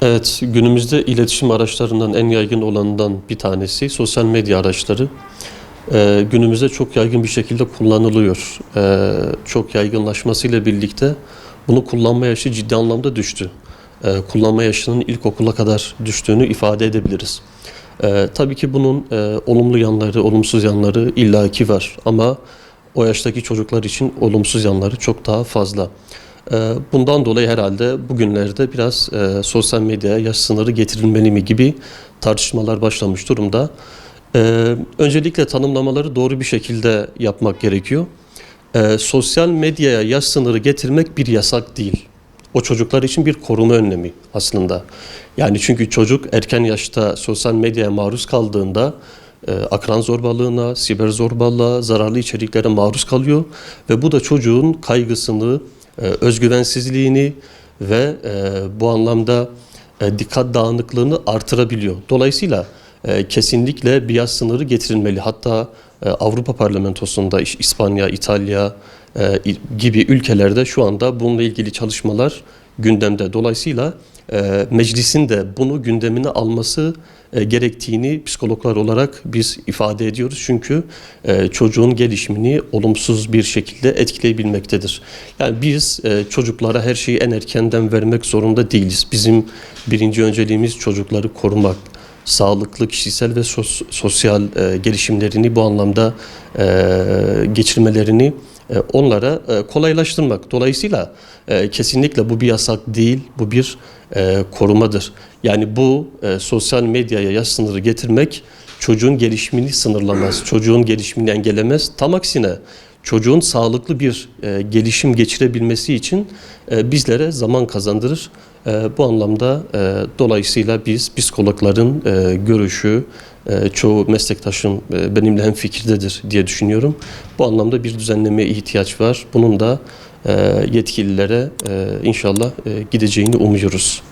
Evet, günümüzde iletişim araçlarından en yaygın olanından bir tanesi sosyal medya araçları. Günümüzde çok yaygın bir şekilde kullanılıyor. Çok yaygınlaşmasıyla birlikte bunu kullanma yaşı ciddi anlamda düştü. Kullanma yaşının ilkokula kadar düştüğünü ifade edebiliriz. Tabii ki bunun olumlu yanları, olumsuz yanları illaki var ama o yaştaki çocuklar için olumsuz yanları çok daha fazla. Bundan dolayı herhalde bugünlerde biraz sosyal medyaya yaş sınırı getirilmeli mi gibi tartışmalar başlamış durumda. Öncelikle tanımlamaları doğru bir şekilde yapmak gerekiyor. Sosyal medyaya yaş sınırı getirmek bir yasak değil. O çocuklar için bir koruma önlemi aslında. Yani çünkü çocuk erken yaşta sosyal medyaya maruz kaldığında akran zorbalığına, siber zorbalığa, zararlı içeriklere maruz kalıyor ve bu da çocuğun kaygısını, özgüvensizliğini ve bu anlamda dikkat dağınıklığını artırabiliyor. Dolayısıyla kesinlikle bir yaş sınırı getirilmeli. Hatta Avrupa Parlamentosu'nda İspanya, İtalya gibi ülkelerde şu anda bununla ilgili çalışmalar gündemde. Dolayısıyla meclisin de bunu gündemine alması gerektiğini psikologlar olarak biz ifade ediyoruz. Çünkü çocuğun gelişimini olumsuz bir şekilde etkileyebilmektedir. Yani biz çocuklara her şeyi en erkenden vermek zorunda değiliz. Bizim birinci önceliğimiz çocukları korumak, sağlıklı kişisel ve sosyal gelişimlerini bu anlamda geçirmelerini onlara kolaylaştırmak. Dolayısıyla kesinlikle bu bir yasak değil, bu bir korumadır. Yani bu sosyal medyaya yaş sınırı getirmek çocuğun gelişimini sınırlamaz, çocuğun gelişimini engellemez. Tam aksine çocuğun sağlıklı bir gelişim geçirebilmesi için bizlere zaman kazandırır. Bu anlamda dolayısıyla biz psikologların görüşü, çoğu meslektaşım benimle hemfikirdedir diye düşünüyorum. Bu anlamda bir düzenlemeye ihtiyaç var. Bunun da yetkililere inşallah gideceğini umuyoruz.